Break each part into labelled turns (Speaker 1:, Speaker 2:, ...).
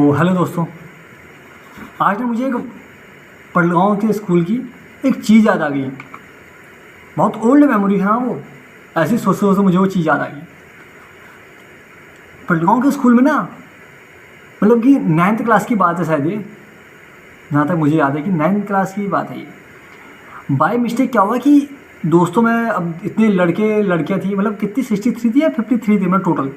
Speaker 1: Hello दोस्तों, आज ना मुझे एक पड़गाँव के स्कूल की एक चीज़ याद आ गई। बहुत ओल्ड मेमोरी है हाँ वो। ऐसी सोचते सोचते मुझे वो चीज़ याद आ गई। पड़गाँव के स्कूल में ना मतलब कि 9th क्लास की बात है शायद ये, जहाँ तक मुझे याद है कि 9th क्लास की बात है ये। बाय मिस्टेक क्या हुआ कि दोस्तों में अब इतने लड़के लड़कियाँ थी, मतलब कितनी 63 थी या 53 थी, मतलब टोटल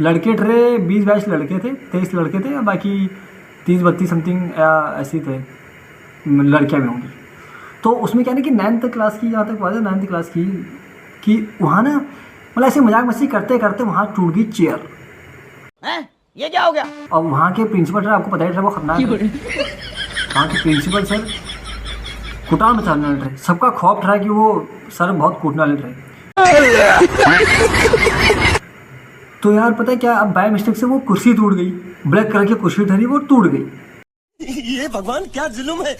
Speaker 1: लड़के थे 20-22 लड़के थे, 23 लड़के थे, बाकी 30-32 समथिंग ऐसे थे, लड़कियाँ भी होंगी। तो उसमें क्या है ना कि 9th क्लास की, जहाँ तक बात है 9th क्लास की, कि वहाँ ना मतलब ऐसे मजाक मस्ती करते करते वहाँ टूट गई चेयर।
Speaker 2: ये क्या हो गया?
Speaker 1: और वहाँ के प्रिंसिपल सर, आपको पता ही था वो खतरनाक है। वहाँ के प्रिंसिपल सर कुटाल मचाने वाले थे, सबका खौफ था कि वो सर बहुत कूटने वाले थे। तो यार पता है क्या, अब बाय मिस्टेक से वो कुर्सी टूट गई, ब्लैक कलर की कुर्सी थी वो टूट गई।
Speaker 2: ये भगवान क्या जुल्म है।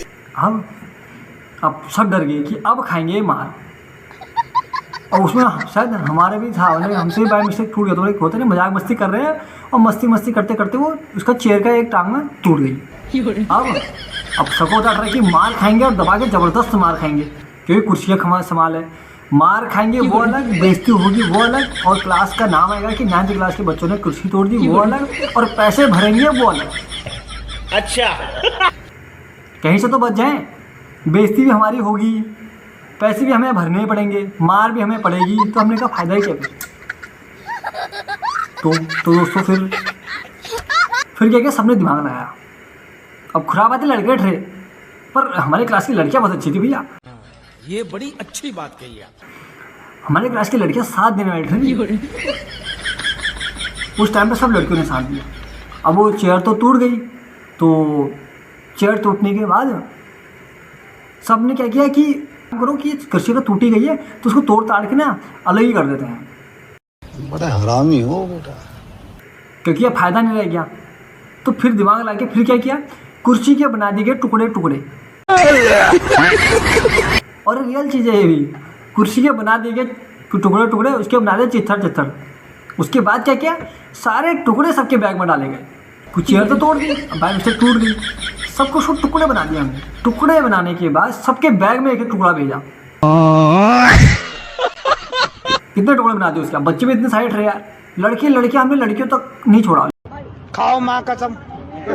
Speaker 1: अब सब डर गए कि अब खाएंगे मार। और उसमें शायद हमारे भी था, मतलब हमसे भी बाय मिस्टेक टूट गया। तो एक होता है ना, मजाक मस्ती कर रहे हैं और मस्ती मस्ती करते करते वो उसका चेयर का एक टांग में टूट गई। अब सबको होता था कि मार खाएंगे और दबा के जबरदस्त मार खाएंगे, क्योंकि कुर्सियाँ संभाल है। मार खाएंगे वो अलग, बेइज्जती होगी वो अलग, और क्लास का नाम आएगा कि 9th क्लास के बच्चों ने कुर्सी तोड़ दी वो अलग, और पैसे भरेंगे वो अलग।
Speaker 2: अच्छा
Speaker 1: कहीं से तो बच जाएं, बेइज्जती भी हमारी होगी, पैसे भी हमें भरने ही पड़ेंगे, मार भी हमें पड़ेगी, तो हमने कहा फायदा ही क्या फिर। तो दोस्तों फिर क्या सबने दिमाग लगाया। अब खुराबाती लड़के थे, पर हमारे क्लास की लड़कियां बहुत अच्छी थी भैया।
Speaker 2: ये बड़ी अच्छी बात कही आप।
Speaker 1: हमारे क्लास की लड़कियां साथ देने वाली थी। उस टाइम पे सब लड़कियों ने साथ दिया। अब वो चेयर तो टूट गई, तो चेयर टूटने के बाद सब ने क्या किया कि करो कि कुर्सी तो टूटी गई है तो उसको तोड़ ताड़ के ना अलग ही कर देते हैं।
Speaker 3: बड़ा हरामी हो बेटा,
Speaker 1: क्योंकि अब फायदा नहीं रह गया। तो फिर दिमाग लगा के फिर क्या किया, कुर्सी के बना दिए गए टुकड़े टुकड़े। और रियल चीज़ है ये भी, कुर्सी के बना दिए गए टुकड़े टुकड़े, उसके बना दिए चित्थर चित्थर। उसके बाद क्या किया, सारे टुकड़े सबके बैग में डाले गए। कुछ चेयर तो तोड़ दी, बाय मिस्टेक टूट गई, सबको सब टुकड़े बना दिया हमने। टुकड़े बनाने के बाद सबके बैग में एक एक टुकड़ा भेजा। कितने टुकड़े बना दिए उसके, बच्चे भी इतने साइड रहे यार। लड़कियां हमने लड़कियों तक नहीं छोड़ा,
Speaker 2: खाओ माँ कसम,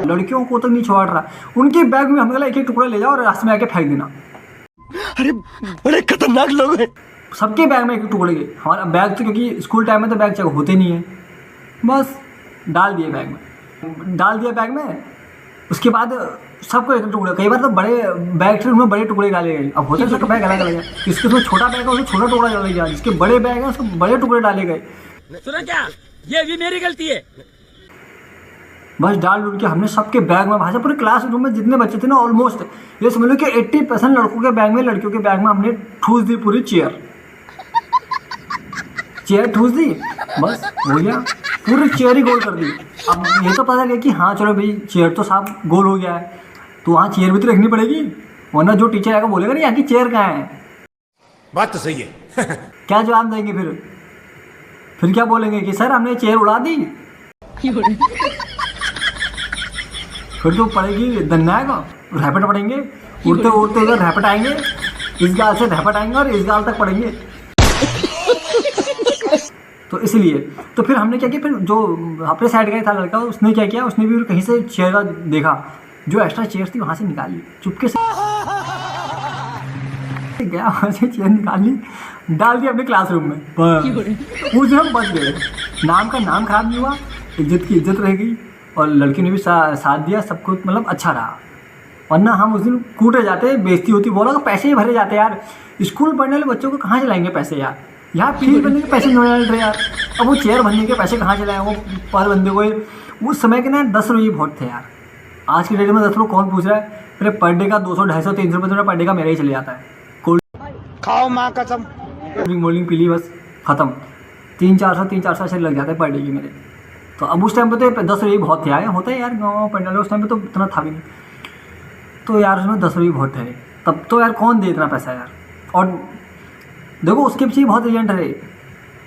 Speaker 1: लड़कियों को तक नहीं छोड़ रहा। उनके बैग में हमने एक एक टुकड़ा ले जाओ और रास्ते में आके फेंक देना।
Speaker 2: अरे बड़े खतरनाक लोग हैं।
Speaker 1: सबके बैग में एक टुकड़े गए। हमारा बैग तो, क्योंकि स्कूल टाइम में तो बैग चेक होते नहीं है, बस डाल दिए बैग में। उसके बाद सबको एक टुकड़ा, कई बार तो बड़े बैग थे उनमें बड़े टुकड़े डाले गए। अब होता है सबका बैग अलग अलग है, जिसके उसमें छोटा बैग है उसमें छोटा टुकड़ा डाला गया, जिसके बड़े बैग है उसको बड़े टुकड़े डाले गए।
Speaker 2: सुना क्या, ये भी मेरी गलती है।
Speaker 1: बस डाल डूल के हमने सबके बैग में भाषा, पूरे क्लासरूम में जितने बच्चे थे ना ऑलमोस्ट ये समझ लो कि 80% लड़कों के बैग में, लड़कियों के बैग में हमने ठूस दी पूरी चेयर ठूस दी। बस हो गया, पूरी चेयर ही गोल कर दी। अब ये तो पता लगा कि हाँ चलो भाई चेयर तो साफ गोल हो गया है, तो वहाँ चेयर भी तो रखनी पड़ेगी, वरना जो टीचर आएगा बोलेगा नहीं यहाँ की चेयर कहाँ है। बात तो सही है। क्या जवाब देंगे फिर क्या बोलेंगे कि सर हमने चेयर उड़ा दी। फिर तो पड़ेगी दन्नाएगा, रैपट पड़ेंगे, उड़ते उड़ते उधर रैपट आएंगे, इस गाल से रैपट आएंगे और इस गाल तक पड़ेंगे। तो इसलिए तो फिर हमने क्या किया, फिर जो अपने साइड का ही था लड़का उसने क्या किया, उसने भी कहीं से चेयर का देखा, जो एक्स्ट्रा चेयर थी वहाँ से निकाल ली, चुपके से गया वहाँ से चेयर निकाल ली, डाल दी अपने क्लासरूम में। उस दिन हम बच गए, नाम का नाम खराब नहीं हुआ, इज्जत की इज्जत रह गई, और लड़की ने भी साथ दिया, सब कुछ मतलब अच्छा रहा। वरना हम उस दिन कूटे जाते, बेइज्जती होती, बोला कि पैसे ही भरे जाते यार। स्कूल पढ़ने वाले बच्चों को कहाँ चलाएंगे पैसे यार, यहाँ फीस भरने के पैसे नहीं डाल रहे यार। अब वो चेयर भरने के पैसे कहाँ चलाएं, वो पर बंदे को उस समय के ना 10 रुपये बहुत थे यार। आज की डेट में 10 रुपये कौन पूछ रहा है। मेरे पर डे का 200, 250, 300 रुपये तो पर डे का मेरा ही चले जाता है।
Speaker 2: खाओ माँ कसम,
Speaker 1: मोर्निंग पी ली बस खत्म, 300-400 ऐसे लग जाते हैं पर डे की मेरे। तो अब उस टाइम पे तो 10 रुपये बहुत थे, आए होता है यार गाँव पढ़ने वाले, उस टाइम पे तो इतना था भी नहीं। तो यार उसमें 10 रुपये बहुत थे तब तो यार, कौन दे इतना पैसा यार। और देखो उसके पीछे बहुत एजेंट रहे,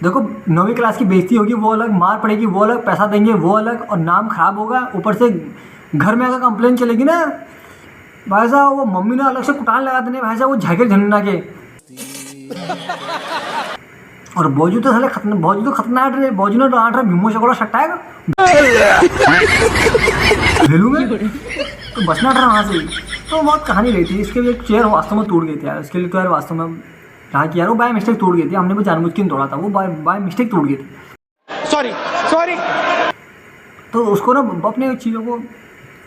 Speaker 1: देखो 9वीं क्लास की बेइज्जती होगी वो अलग, मार पड़ेगी वो अलग, पैसा देंगे वो अलग, और नाम खराब होगा। ऊपर से घर में अगर कंप्लेन चलेगी ना भाई साहब, वो मम्मी ने अलग से कुटान लगा देने भाई साहब, वो झाके झंडा के। और भौजू तो साले भौजू तो खतरनाक रहे, भौजू ने डांट रहा भीमो चकोड़ा सट्टाएगा भेलू में, तो बचना था वहाँ से ही। तो बहुत कहानी रही थी इसके लिए। चेयर वास्तव में टूट गई थी यार, उसके लिए तो यार वास्तव में कहा कि यार वो बाय मिस्टेक टूट गई थी, हमने वो जानबूझ के नहीं तोड़ा था, वो बाय मिस्टेक टूट गई थी।
Speaker 2: Sorry sorry.
Speaker 1: तो उसको ना अपने चीज़ों को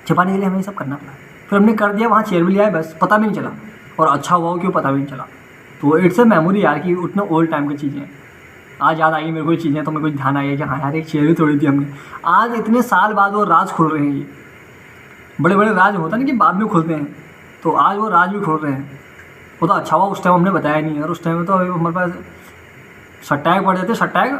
Speaker 1: छिपाने के लिए हमें सब करना पड़ा। फिर हमने कर दिया, वहाँ चेयर भी लिया, बस पता भी नहीं चला, और अच्छा हुआ क्यों पता भी नहीं चला। तो इट्स अ मेमोरी यार कि उतना ओल्ड टाइम की चीज़ें आज याद आई मेरे को चीज़ें, तो मेरे को ध्यान आया कि हाँ यार एक चेयर भी तोड़ी थी हमने। आज इतने साल बाद वो राज खुल रहे हैं, ये बड़े बड़े राज होता है ना कि बाद में खुलते हैं, तो आज वो राज भी खुल रहे हैं। वो तो अच्छा हुआ उस टाइम हमने बताया नहीं यार, उस टाइम में तो हमारे पास सट्टाएग पड़ जाते, सट्टाएग